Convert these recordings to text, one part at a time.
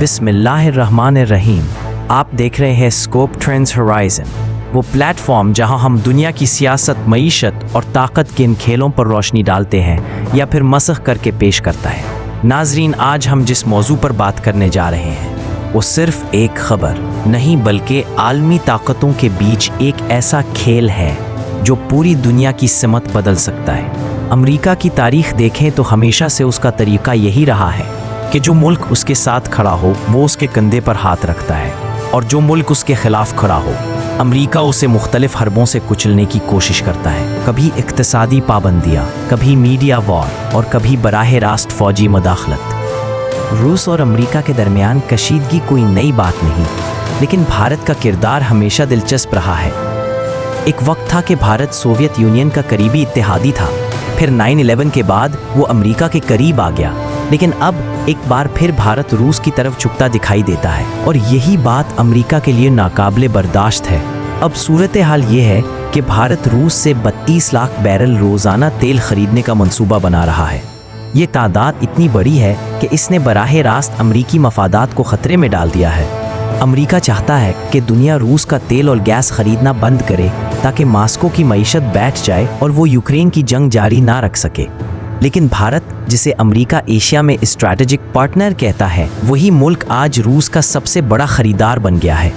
बिस्मिल्लाहिर्रहमानिर्रहीम। आप देख रहे हैं स्कोप ट्रेंड्स होराइजन, वो प्लेटफॉर्म जहां हम दुनिया की सियासत, मईशत और ताकत के इन खेलों पर रोशनी डालते हैं या फिर मसख करके पेश करता है। नाजरीन, आज हम जिस मौजू पर बात करने जा रहे हैं वो सिर्फ एक खबर नहीं बल्कि आलमी ताकतों के बीच एक ऐसा खेल है जो पूरी दुनिया की सिमत बदल सकता है। अमेरिका की तारीख देखें तो हमेशा से उसका तरीका यही रहा है कि जो मुल्क उसके साथ खड़ा हो वो उसके कंधे पर हाथ रखता है, और जो मुल्क उसके खिलाफ खड़ा हो अमेरिका उसे मुख्तलिफ हरबों से कुचलने की कोशिश करता है। कभी इक्तिसादी पाबंदियाँ, कभी मीडिया वॉर और कभी बराह रास्त फौजी मुदाखलत। रूस और अमेरिका के दरमियान कशीदगी कोई नई बात नहीं, लेकिन भारत का किरदार हमेशा दिलचस्प रहा है। एक वक्त था कि भारत सोवियत यूनियन का करीबी इत्तेहादी था, फिर 9/11 के बाद वो अमेरिका के करीब आ गया, लेकिन अब एक बार फिर भारत रूस की तरफ झुकता दिखाई देता है, और यही बात अमेरिका के लिए नाकाबिले बर्दाश्त है। अब सूरत हाल ये है कि भारत रूस से 32 लाख बैरल रोजाना तेल खरीदने का मंसूबा बना रहा है। ये तादाद इतनी बड़ी है कि इसने बराह रास्त अमरीकी मफादात को खतरे में डाल दिया है। अमेरिका चाहता है कि दुनिया रूस का तेल और गैस खरीदना बंद करे ताकि मास्को की मईशत बैठ जाए और वो यूक्रेन की जंग जारी ना रख सके। लेकिन भारत, जिसे अमेरिका एशिया में स्ट्रैटेजिक पार्टनर कहता है, वही मुल्क आज रूस का सबसे बड़ा खरीदार बन गया है।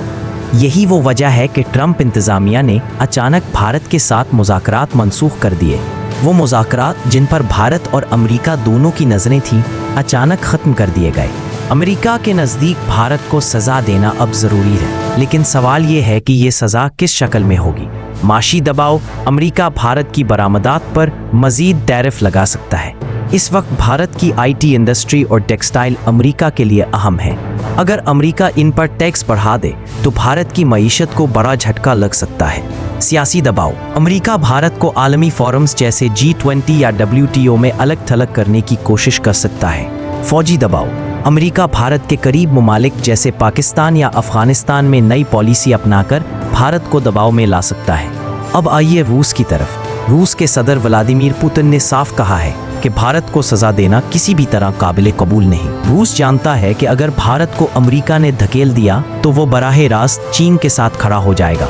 यही वो वजह है कि ट्रंप इंतजामिया ने अचानक भारत के साथ मुज़ाकरात मनसूख कर दिए। वो मुज़ाकरात जिन पर भारत और अमेरिका दोनों की नज़रें थीं, अचानक ख़त्म कर दिए गए। अमेरिका के नज़दीक भारत को सज़ा देना अब ज़रूरी है, लेकिन सवाल ये है कि ये सज़ा किस शक्ल में होगी। माशी दबाव। अमेरिका भारत की बरामदात पर मज़ीद टैरिफ लगा सकता है। इस वक्त भारत की आईटी इंडस्ट्री और टेक्सटाइल अमेरिका के लिए अहम है। अगर अमेरिका इन पर टैक्स बढ़ा दे तो भारत की मईशत को बड़ा झटका लग सकता है। सियासी दबाव। अमेरिका भारत को आलमी फोरम्स जैसे G20 या WTO में अलग थलग करने की कोशिश कर सकता है। फौजी दबाव। अमेरिका भारत के करीब ममालिक जैसे पाकिस्तान या अफगानिस्तान में नई पॉलिसी अपनाकर भारत को दबाव में ला सकता है। अब आइए रूस की तरफ। रूस के सदर व्लादिमीर पुतिन ने साफ कहा है कि भारत को सजा देना किसी भी तरह काबिल कबूल नहीं। रूस जानता है कि अगर भारत को अमेरिका ने धकेल दिया तो वो बराह रास्त चीन के साथ खड़ा हो जाएगा,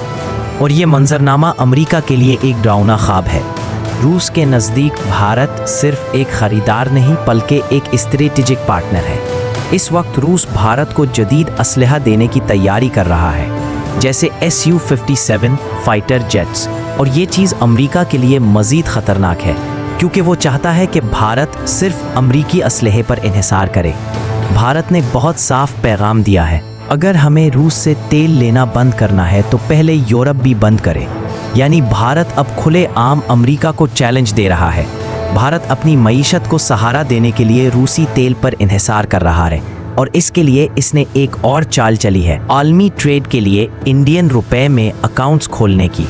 और ये मंजरनामा अमेरिका के लिए एक डरावना ख्वाब है। रूस के नज़दीक भारत सिर्फ एक खरीदार नहीं बल्कि एक स्ट्रेटेजिक पार्टनर है। इस वक्त रूस भारत को जदीद असलहा देने की तैयारी कर रहा है, जैसे Su-57 फाइटर जेट्स, और ये चीज़ अमेरिका के लिए मज़ीद ख़तरनाक है क्योंकि वो चाहता है कि भारत सिर्फ अमरीकी असलहे पर इन्हिसार करे। भारत ने बहुत साफ पैगाम दिया है, अगर हमें रूस से तेल लेना बंद करना है तो पहले यूरोप भी बंद करे। यानी भारत अब खुले आम अमेरिका को चैलेंज दे रहा है। भारत अपनी मईशत को सहारा देने के लिए रूसी तेल पर इन्हिसार कर रहा है, और इसके लिए इसने एक और चाल चली है, आलमी ट्रेड के लिए इंडियन रुपए में अकाउंट्स खोलने की।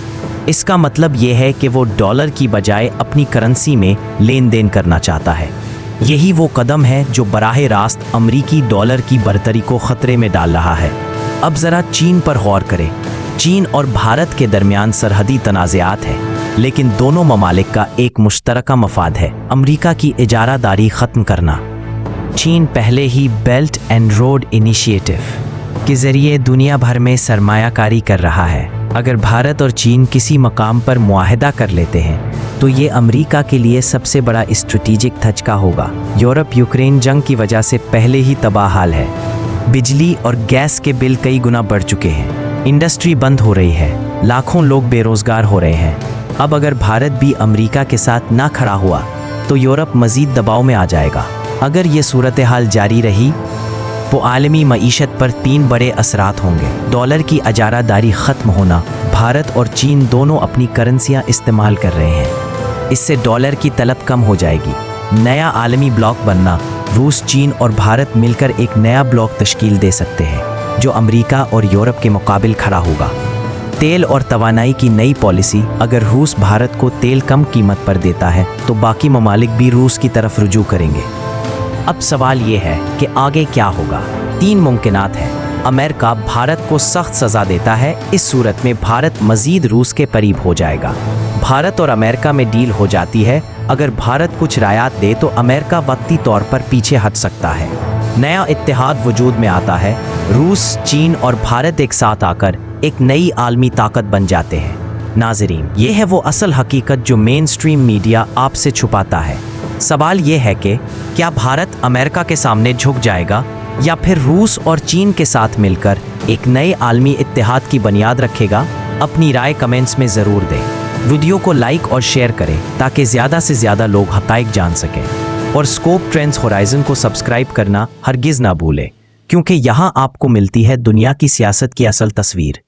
इसका मतलब ये है कि वो डॉलर की बजाय अपनी करेंसी में लेन देन करना चाहता है। यही वो कदम है जो बराह रास्त अमरीकी डॉलर की बरतरी को खतरे में डाल रहा है। अब ज़रा चीन पर गौर करें। चीन और भारत के दरमियान सरहदी तनाज़ात है, लेकिन दोनों ममालिक का एक मुश्तरका मफाद है, अमेरिका की इजारादारी ख़त्म करना। चीन पहले ही बेल्ट एंड रोड इनिशिएटिव के ज़रिए दुनिया भर में सरमायाकारी कर रहा है। अगर भारत और चीन किसी मकाम पर मुआहदा कर लेते हैं तो ये अमेरिका के लिए सबसे बड़ा स्ट्रेटेजिक धचका होगा। यूरोप यूक्रेन जंग की वजह से पहले ही तबाह हाल है। बिजली और गैस के बिल कई गुना बढ़ चुके हैं, इंडस्ट्री बंद हो रही है, लाखों लोग बेरोज़गार हो रहे हैं। अब अगर भारत भी अमेरिका के साथ ना खड़ा हुआ तो यूरोप मज़ीद दबाव में आ जाएगा। अगर ये सूरत हाल जारी रही तो आलमी मईशत पर 3 बड़े असरात होंगे। डॉलर की इजारादारी ख़त्म होना। भारत और चीन दोनों अपनी करेंसियाँ इस्तेमाल कर रहे हैं, इससे डॉलर की तलब कम हो जाएगी। नया आलमी ब्लॉक बनना। रूस, चीन और भारत मिलकर एक नया ब्लॉक तश्कील दे सकते हैं जो अमेरिका और यूरोप के मुकाबिल खड़ा होगा। तेल और तवानाई की नई पॉलिसी। अगर रूस भारत को तेल कम कीमत पर देता है तो बाकी ममालिक भी रूस की तरफ रुजू करेंगे। अब सवाल ये है कि आगे क्या होगा। 3 मुमकिनात हैं। अमेरिका भारत को सख्त सज़ा देता है, इस सूरत में भारत मज़ीद रूस के करीब हो जाएगा। भारत और अमेरिका में डील हो जाती है। अगर भारत कुछ रायत दे तो अमेरिका वक्ती तौर पर पीछे हट सकता है। नया इत्तेहाद वजूद में आता है। रूस, चीन और भारत एक साथ आकर एक नई आलमी ताकत बन जाते हैं। नाज़रीन, ये है वो असल हकीकत जो मेन स्ट्रीम मीडिया आपसे छुपाता है। सवाल ये है कि क्या भारत अमेरिका के सामने झुक जाएगा या फिर रूस और चीन के साथ मिलकर एक नए आलमी इत्तेहाद की बुनियाद रखेगा? अपनी राय कमेंट्स में ज़रूर दें। वीडियो को लाइक और शेयर करें ताकि ज़्यादा से ज़्यादा लोग हक़ाइक़ जान सकें। और स्कोप ट्रेंड्स होराइज़न को सब्सक्राइब करना हरगिज़ ना भूलें, क्योंकि यहाँ आपको मिलती है दुनिया की सियासत की असल तस्वीर।